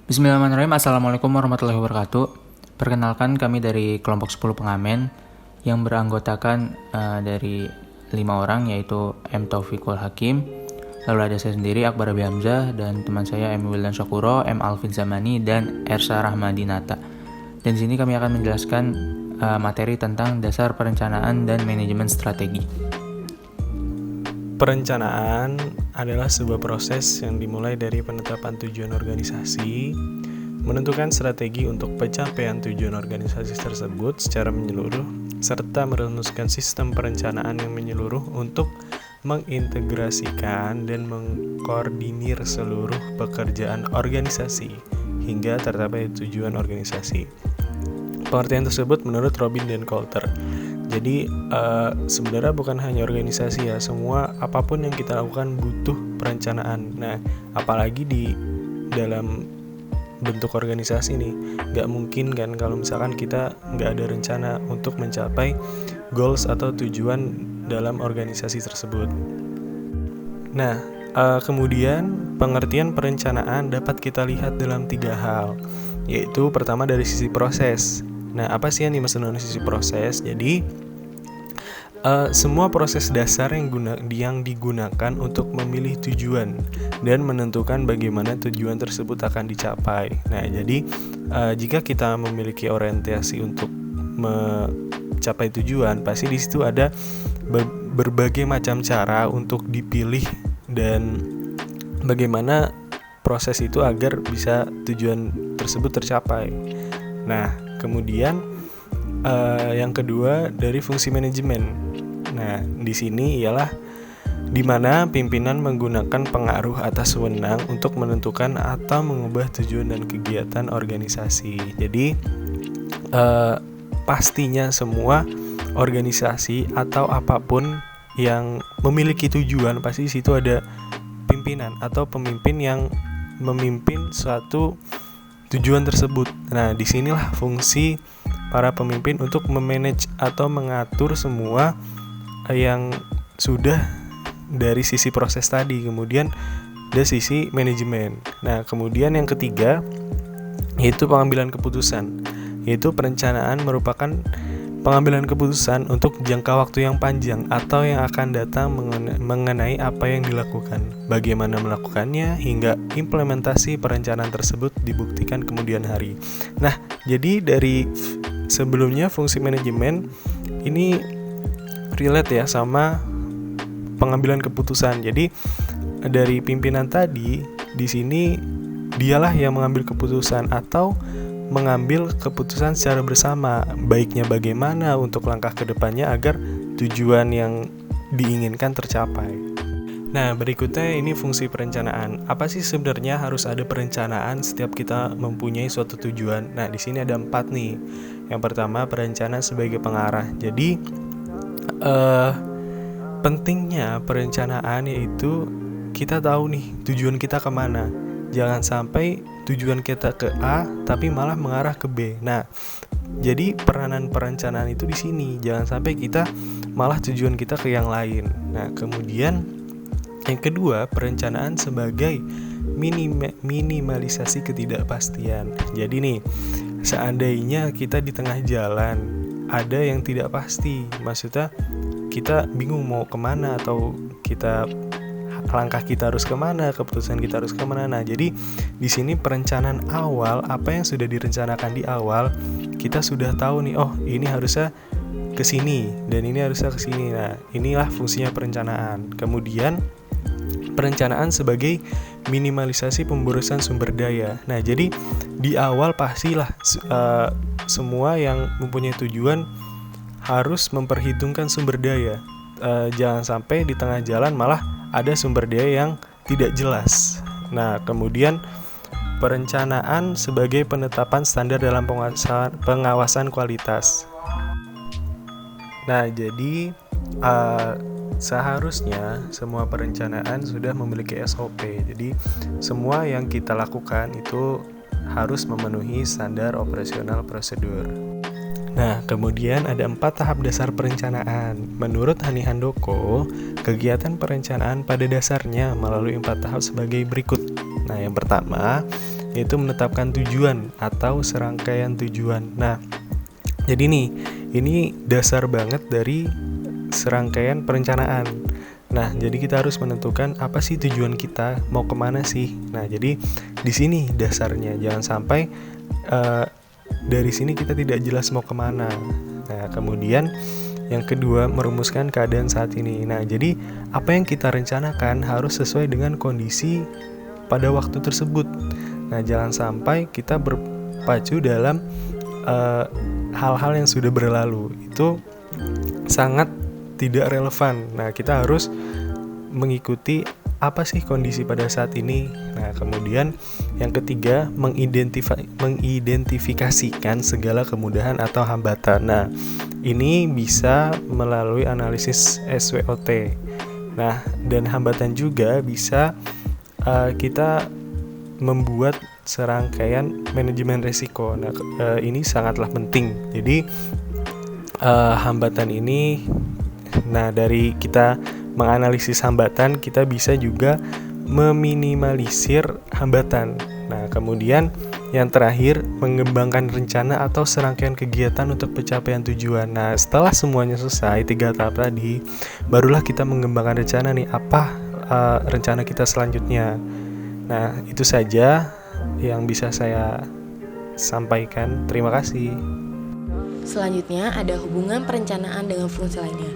Bismillahirrahmanirrahim. Assalamualaikum warahmatullahi wabarakatuh. Perkenalkan, kami dari kelompok 10 pengamen yang beranggotakan dari 5 orang, yaitu M. Taufikul Hakim, lalu ada saya sendiri, Akbar Abi Hamzah, dan teman saya M. Wildan Syakuro, M. Alvin Zamani, dan Ersa Rahmadinata. Dan di sini kami akan menjelaskan materi tentang dasar perencanaan dan manajemen strategi. Perencanaan adalah sebuah proses yang dimulai dari penetapan tujuan organisasi, menentukan strategi untuk pencapaian tujuan organisasi tersebut secara menyeluruh, serta merumuskan sistem perencanaan yang menyeluruh untuk mengintegrasikan dan mengkoordinir seluruh pekerjaan organisasi hingga tercapai tujuan organisasi. Pengertian tersebut menurut Robin dan Coulter. Jadi sebenarnya bukan hanya organisasi ya, semua apapun yang kita lakukan butuh perencanaan. Nah, apalagi di dalam bentuk organisasi nih, nggak mungkin kan kalau misalkan kita nggak ada rencana untuk mencapai goals atau tujuan dalam organisasi tersebut. Nah, kemudian pengertian perencanaan dapat kita lihat dalam 3 hal, yaitu pertama dari sisi proses. Nah, apa sih yang dimaksud dengan sisi proses? Jadi, semua proses dasar yang digunakan untuk memilih tujuan dan menentukan bagaimana tujuan tersebut akan dicapai. Nah, jadi jika kita memiliki orientasi untuk mencapai tujuan, pasti di situ ada berbagai macam cara untuk dipilih dan bagaimana proses itu agar bisa tujuan tersebut tercapai. Nah, kemudian yang kedua dari fungsi manajemen. Nah, di sini ialah di mana pimpinan menggunakan pengaruh atas wewenang untuk menentukan atau mengubah tujuan dan kegiatan organisasi. Jadi pastinya semua organisasi atau apapun yang memiliki tujuan, pasti di situ ada pimpinan atau pemimpin yang memimpin suatu tujuan tersebut. Nah, disinilah fungsi para pemimpin untuk memanage atau mengatur semua yang sudah dari sisi proses tadi. Kemudian ada sisi manajemen. Nah, kemudian yang ketiga yaitu pengambilan keputusan. Yaitu perencanaan merupakan pengambilan keputusan untuk jangka waktu yang panjang atau yang akan datang mengenai apa yang dilakukan, bagaimana melakukannya, hingga implementasi perencanaan tersebut dibuktikan kemudian hari. Nah, jadi dari sebelumnya fungsi manajemen ini relate ya sama pengambilan keputusan. Jadi dari pimpinan tadi, di sini dialah yang mengambil keputusan atau mengambil keputusan secara bersama, baiknya bagaimana untuk langkah ke depannya agar tujuan yang diinginkan tercapai. Nah, berikutnya ini fungsi perencanaan. Apa sih sebenarnya harus ada perencanaan setiap kita mempunyai suatu tujuan? Nah, di sini ada 4 nih. Yang pertama, perencanaan sebagai pengarah. Jadi pentingnya perencanaan yaitu kita tahu nih tujuan kita kemana. Jangan sampai tujuan kita ke A tapi malah mengarah ke B. Nah, jadi peranan perencanaan itu di sini. Jangan sampai kita malah tujuan kita ke yang lain. Nah, kemudian yang kedua, perencanaan sebagai minimalisasi ketidakpastian. Jadi nih, seandainya kita di tengah jalan ada yang tidak pasti, maksudnya kita bingung mau kemana atau langkah kita harus kemana, keputusan kita harus kemana. Nah, jadi di sini perencanaan awal, apa yang sudah direncanakan di awal, kita sudah tahu nih, oh ini harusnya ke sini dan ini harusnya ke sini. Nah, inilah fungsinya perencanaan. Kemudian perencanaan sebagai minimalisasi pemborosan sumber daya. Nah, jadi di awal pastilah semua yang mempunyai tujuan harus memperhitungkan sumber daya. Jangan sampai di tengah jalan malah ada sumber daya yang tidak jelas. Nah, kemudian perencanaan sebagai penetapan standar dalam pengawasan kualitas. Nah, jadi seharusnya semua perencanaan sudah memiliki SOP. Jadi semua yang kita lakukan itu harus memenuhi standar operasional prosedur. Nah, kemudian ada 4 tahap dasar perencanaan. Menurut Hani Handoko, kegiatan perencanaan pada dasarnya melalui 4 tahap sebagai berikut. Nah, yang pertama yaitu menetapkan tujuan atau serangkaian tujuan. Nah, jadi nih, ini dasar banget dari serangkaian perencanaan. Nah, jadi kita harus menentukan apa sih tujuan kita, mau kemana sih. Nah, jadi di sini dasarnya, jangan sampai dari sini kita tidak jelas mau kemana. Nah, kemudian yang kedua, merumuskan keadaan saat ini. Nah, jadi apa yang kita rencanakan harus sesuai dengan kondisi pada waktu tersebut. Nah, jangan sampai kita berpacu dalam hal-hal yang sudah berlalu. Itu sangat tidak relevan. Nah, kita harus mengikuti apa sih kondisi pada saat ini. Nah, kemudian yang ketiga, mengidentifikasikan segala kemudahan atau hambatan. Nah, ini bisa melalui analisis SWOT. Nah, dan hambatan juga bisa kita membuat serangkaian manajemen risiko. Nah, ini sangatlah penting. Jadi hambatan ini, nah dari kita menganalisis hambatan, kita bisa juga meminimalisir hambatan. Nah, kemudian yang terakhir, mengembangkan rencana atau serangkaian kegiatan untuk pencapaian tujuan. Nah, setelah semuanya selesai, 3 tahap tadi, barulah kita mengembangkan rencana nih, apa rencana kita selanjutnya. Nah, itu saja yang bisa saya sampaikan. Terima kasih. Selanjutnya ada hubungan perencanaan dengan fungsi lainnya.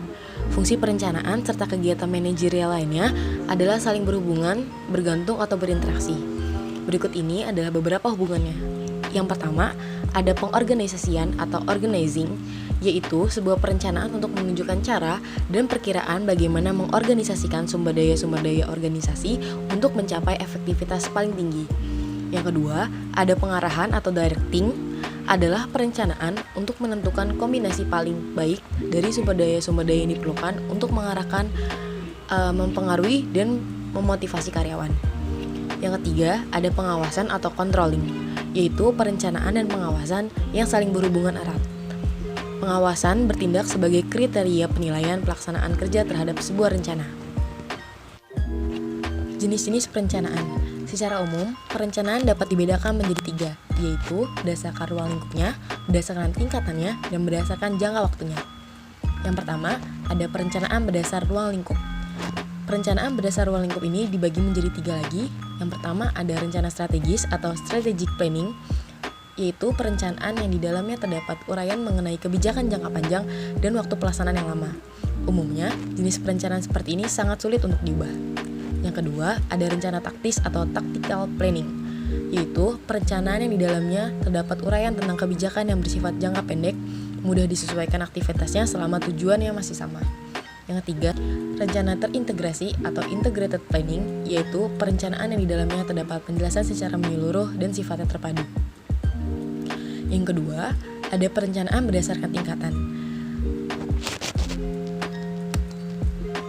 Fungsi perencanaan serta kegiatan manajerial lainnya adalah saling berhubungan, bergantung atau berinteraksi. Berikut ini adalah beberapa hubungannya. Yang pertama, ada pengorganisasian atau organizing, yaitu sebuah perencanaan untuk menunjukkan cara dan perkiraan bagaimana mengorganisasikan sumber daya organisasi untuk mencapai efektivitas paling tinggi. Yang kedua, ada pengarahan atau directing, adalah perencanaan untuk menentukan kombinasi paling baik dari sumber daya yang diperlukan untuk mengarahkan, mempengaruhi, dan memotivasi karyawan. Yang ketiga, ada pengawasan atau controlling, yaitu perencanaan dan pengawasan yang saling berhubungan erat. Pengawasan bertindak sebagai kriteria penilaian pelaksanaan kerja terhadap sebuah rencana. Jenis-jenis perencanaan. Secara umum, perencanaan dapat dibedakan menjadi 3, yaitu berdasarkan ruang lingkupnya, berdasarkan tingkatannya, dan berdasarkan jangka waktunya. Yang pertama, ada perencanaan berdasar ruang lingkup. Perencanaan berdasar ruang lingkup ini dibagi menjadi 3 lagi. Yang pertama, ada rencana strategis atau strategic planning, yaitu perencanaan yang di dalamnya terdapat uraian mengenai kebijakan jangka panjang dan waktu pelaksanaan yang lama. Umumnya, jenis perencanaan seperti ini sangat sulit untuk diubah. Yang kedua, ada rencana taktis atau tactical planning, yaitu perencanaan yang di dalamnya terdapat uraian tentang kebijakan yang bersifat jangka pendek, mudah disesuaikan aktivitasnya selama tujuannya masih sama. Yang ketiga, rencana terintegrasi atau integrated planning, yaitu perencanaan yang di dalamnya terdapat penjelasan secara menyeluruh dan sifatnya terpadu. Yang kedua, ada perencanaan berdasarkan tingkatan.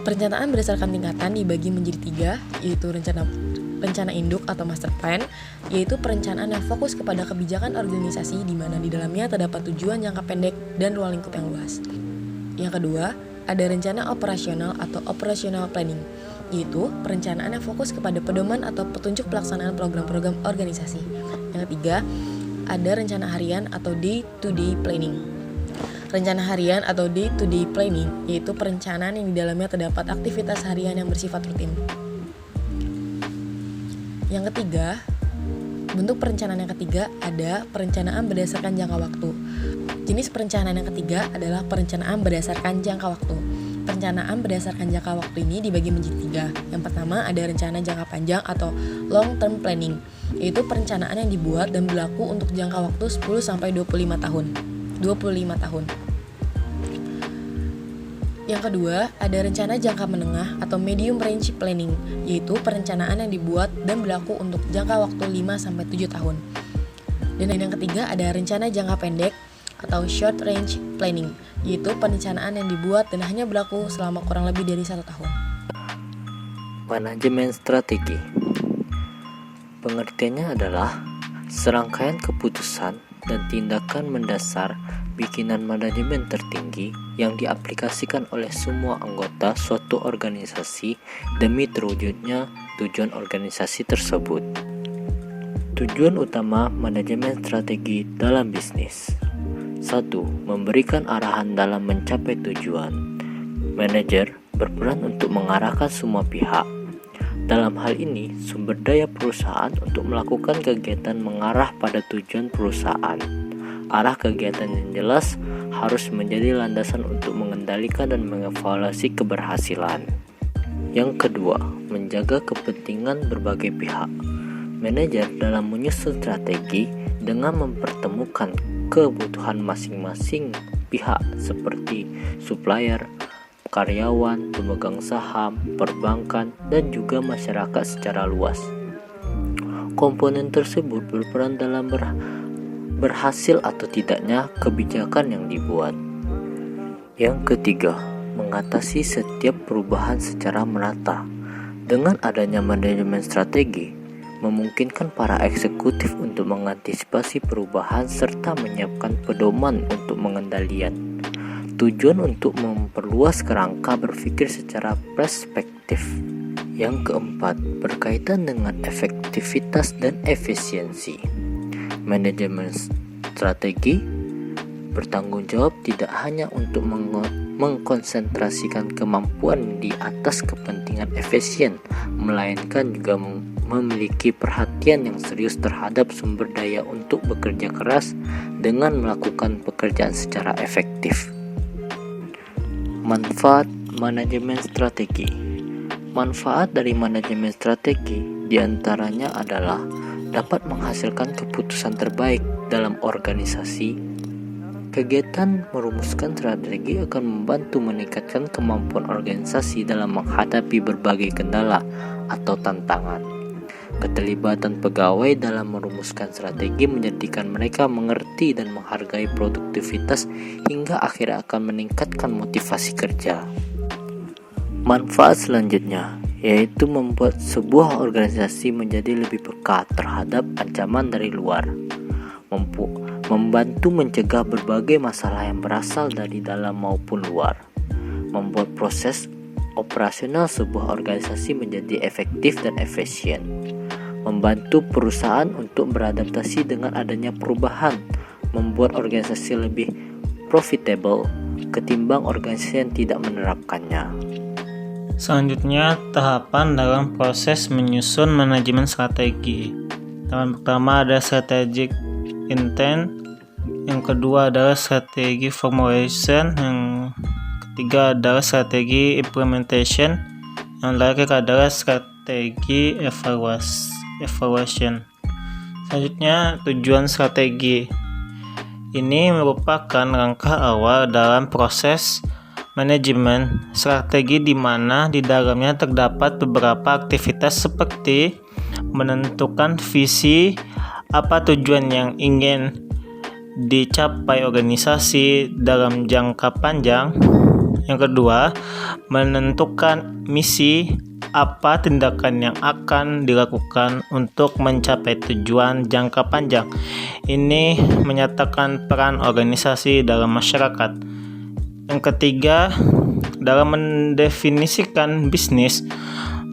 Perencanaan berdasarkan tingkatan dibagi menjadi 3, yaitu rencana induk atau master plan, yaitu perencanaan yang fokus kepada kebijakan organisasi di mana di dalamnya terdapat tujuan jangka pendek dan ruang lingkup yang luas. Yang kedua, ada rencana operasional atau operational planning, yaitu perencanaan yang fokus kepada pedoman atau petunjuk pelaksanaan program-program organisasi. Yang ketiga, ada rencana harian atau day-to-day planning. Rencana harian atau day-to-day planning, yaitu perencanaan yang di dalamnya terdapat aktivitas harian yang bersifat rutin. Yang ketiga, bentuk perencanaan yang ketiga ada perencanaan berdasarkan jangka waktu. Jenis perencanaan yang ketiga adalah perencanaan berdasarkan jangka waktu. Perencanaan berdasarkan jangka waktu ini dibagi menjadi 3. Yang pertama ada rencana jangka panjang atau long term planning, yaitu perencanaan yang dibuat dan berlaku untuk jangka waktu 10-25 tahun. Yang kedua, ada rencana jangka menengah atau medium range planning, yaitu perencanaan yang dibuat dan berlaku untuk jangka waktu 5-7 tahun. Dan yang ketiga, ada rencana jangka pendek atau short range planning, yaitu perencanaan yang dibuat dan hanya berlaku selama kurang lebih dari 1 tahun. Manajemen strategi. Pengertiannya adalah serangkaian keputusan dan tindakan mendasar bikinan manajemen tertinggi yang diaplikasikan oleh semua anggota suatu organisasi demi terwujudnya tujuan organisasi tersebut. Tujuan utama manajemen strategi dalam bisnis. 1. Memberikan arahan dalam mencapai tujuan. Manajer berperan untuk mengarahkan semua pihak. Dalam hal ini, sumber daya perusahaan untuk melakukan kegiatan mengarah pada tujuan perusahaan. Arah kegiatan yang jelas harus menjadi landasan untuk mengendalikan dan mengevaluasi keberhasilan. Yang kedua, menjaga kepentingan berbagai pihak. Manajer dalam menyusun strategi dengan mempertemukan kebutuhan masing-masing pihak seperti supplier, karyawan, pemegang saham, perbankan, dan juga masyarakat secara luas. Komponen tersebut berperan dalam berhasil atau tidaknya kebijakan yang dibuat. Yang ketiga, mengatasi setiap perubahan secara merata. Dengan adanya manajemen strategi, memungkinkan para eksekutif untuk mengantisipasi perubahan serta menyiapkan pedoman untuk pengendalian. Tujuan untuk memperluas kerangka berpikir secara perspektif. Yang keempat, berkaitan dengan efektivitas dan efisiensi. Manajemen strategi bertanggung jawab tidak hanya untuk mengkonsentrasikan kemampuan di atas kepentingan efisien, melainkan juga memiliki perhatian yang serius terhadap sumber daya untuk bekerja keras dengan melakukan pekerjaan secara efektif. Manfaat manajemen strategi. Manfaat dari manajemen strategi diantaranya adalah dapat menghasilkan keputusan terbaik dalam organisasi. Kegiatan merumuskan strategi akan membantu meningkatkan kemampuan organisasi dalam menghadapi berbagai kendala atau tantangan. Keterlibatan pegawai dalam merumuskan strategi menjadikan mereka mengerti dan menghargai produktivitas hingga akhirnya akan meningkatkan motivasi kerja. Manfaat selanjutnya yaitu membuat sebuah organisasi menjadi lebih peka terhadap ancaman dari luar, membantu mencegah berbagai masalah yang berasal dari dalam maupun luar, membuat proses operasional sebuah organisasi menjadi efektif dan efisien, membantu perusahaan untuk beradaptasi dengan adanya perubahan, membuat organisasi lebih profitable ketimbang organisasi yang tidak menerapkannya. Selanjutnya, tahapan dalam proses menyusun manajemen strategi. Tahapan pertama ada strategic intent, yang kedua adalah strategi formulation, yang ketiga adalah strategi implementation, yang terakhir adalah strategi evaluation. Selanjutnya, tujuan strategi. Ini merupakan langkah awal dalam proses manajemen strategi di mana di dalamnya terdapat beberapa aktivitas seperti menentukan visi, apa tujuan yang ingin dicapai organisasi dalam jangka panjang. Yang kedua, menentukan misi, apa tindakan yang akan dilakukan untuk mencapai tujuan jangka panjang. Ini menyatakan peran organisasi dalam masyarakat. Yang ketiga, dalam mendefinisikan bisnis,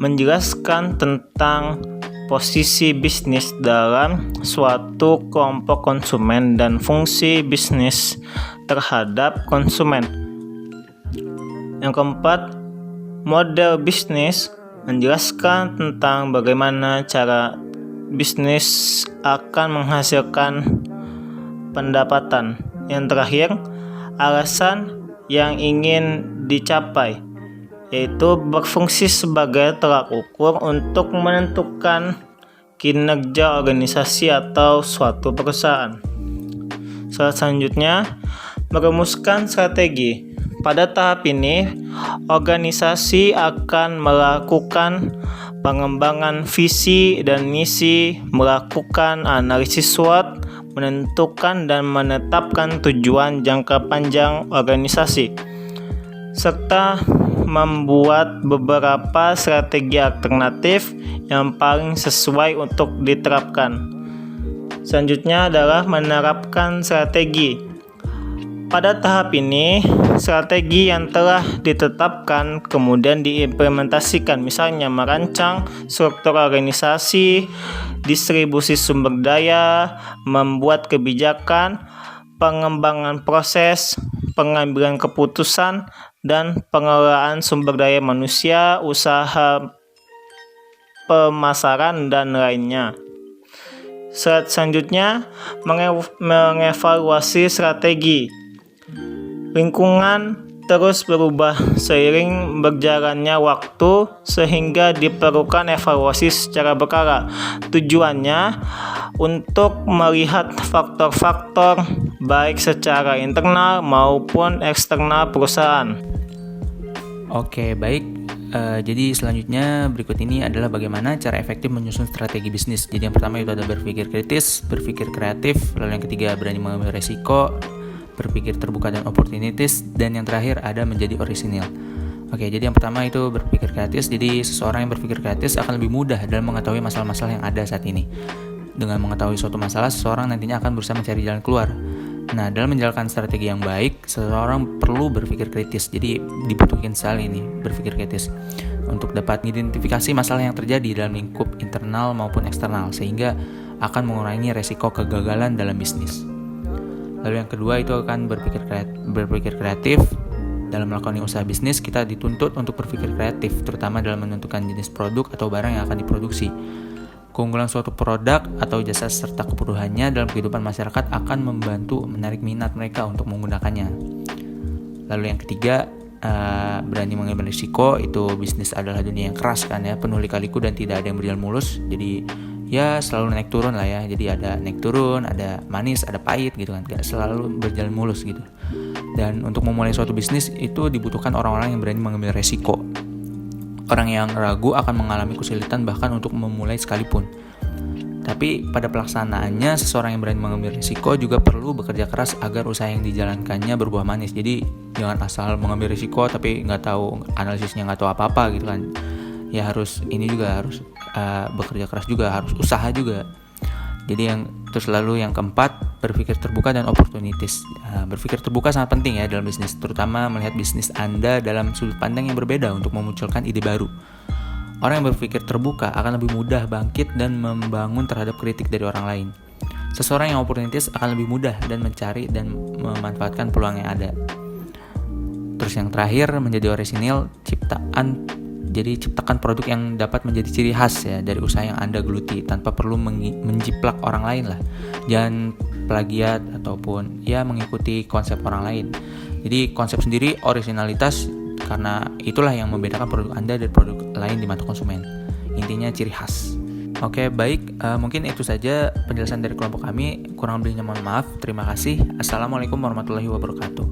menjelaskan tentang posisi bisnis dalam suatu kelompok konsumen dan fungsi bisnis terhadap konsumen. Yang keempat, model bisnis, menjelaskan tentang bagaimana cara bisnis akan menghasilkan pendapatan. Yang terakhir, alasan yang ingin dicapai, yaitu berfungsi sebagai tolak ukur untuk menentukan kinerja organisasi atau suatu perusahaan. Selanjutnya, merumuskan strategi. Pada tahap ini, organisasi akan melakukan pengembangan visi dan misi, melakukan analisis SWOT, menentukan dan menetapkan tujuan jangka panjang organisasi, serta membuat beberapa strategi alternatif yang paling sesuai untuk diterapkan. Selanjutnya adalah menerapkan strategi. Pada tahap ini, strategi yang telah ditetapkan kemudian diimplementasikan, misalnya merancang struktur organisasi, distribusi sumber daya, membuat kebijakan, pengembangan proses, pengambilan keputusan, dan pengelolaan sumber daya manusia, usaha pemasaran, dan lainnya. Slide selanjutnya, mengevaluasi strategi. Lingkungan terus berubah seiring berjalannya waktu sehingga diperlukan evaluasi secara berkala. Tujuannya untuk melihat faktor-faktor baik secara internal maupun eksternal perusahaan. Oke, baik. Jadi selanjutnya berikut ini adalah bagaimana cara efektif menyusun strategi bisnis. Jadi yang pertama itu ada berpikir kritis, berpikir kreatif, lalu yang ketiga berani mengambil resiko, berpikir terbuka dan opportunities, dan yang terakhir ada menjadi orisinil. Oke, jadi yang pertama itu berpikir kreatif. Jadi seseorang yang berpikir kreatif akan lebih mudah dalam mengetahui masalah-masalah yang ada saat ini. Dengan mengetahui suatu masalah, seseorang nantinya akan berusaha mencari jalan keluar. Nah, dalam menjalankan strategi yang baik, seseorang perlu berpikir kritis. Jadi dibutuhkan sekali ini berpikir kritis untuk dapat mengidentifikasi masalah yang terjadi dalam lingkup internal maupun eksternal, sehingga akan mengurangi resiko kegagalan dalam bisnis. Lalu yang kedua itu akan berpikir kreatif. Dalam melakukan usaha bisnis, kita dituntut untuk berpikir kreatif, terutama dalam menentukan jenis produk atau barang yang akan diproduksi. Keunggulan suatu produk atau jasa serta kebutuhannya dalam kehidupan masyarakat akan membantu menarik minat mereka untuk menggunakannya. Lalu yang ketiga, berani mengambil risiko. Itu bisnis adalah dunia yang keras kan ya, penuh lika-liku dan tidak ada yang berjalan mulus. Jadi ya selalu naik turun lah ya. Jadi ada naik turun, ada manis, ada pahit gitu kan. Gak selalu berjalan mulus gitu. Dan untuk memulai suatu bisnis itu dibutuhkan orang-orang yang berani mengambil resiko. Orang yang ragu akan mengalami kesulitan bahkan untuk memulai sekalipun. Tapi pada pelaksanaannya, seseorang yang berani mengambil risiko juga perlu bekerja keras agar usaha yang dijalankannya berbuah manis. Jadi jangan asal mengambil risiko tapi nggak tahu analisisnya, nggak tahu apa-apa gitu kan. Ya harus bekerja keras juga, harus usaha juga. Jadi lalu yang keempat, berpikir terbuka dan opportunities. Berpikir terbuka sangat penting ya dalam bisnis, terutama melihat bisnis Anda dalam sudut pandang yang berbeda untuk memunculkan ide baru. Orang yang berpikir terbuka akan lebih mudah bangkit dan membangun terhadap kritik dari orang lain. Seseorang yang opportunities akan lebih mudah dan mencari dan memanfaatkan peluang yang ada. Terus yang terakhir, menjadi orisinil, ciptakan produk yang dapat menjadi ciri khas ya dari usaha yang Anda geluti tanpa perlu menjiplak orang lain lah. Jangan plagiat ataupun ya mengikuti konsep orang lain. Jadi konsep sendiri, originalitas, karena itulah yang membedakan produk Anda dari produk lain di mata konsumen. Intinya ciri khas. Oke, baik, mungkin itu saja penjelasan dari kelompok kami. Kurang lebihnya mohon maaf. Terima kasih. Assalamualaikum warahmatullahi wabarakatuh.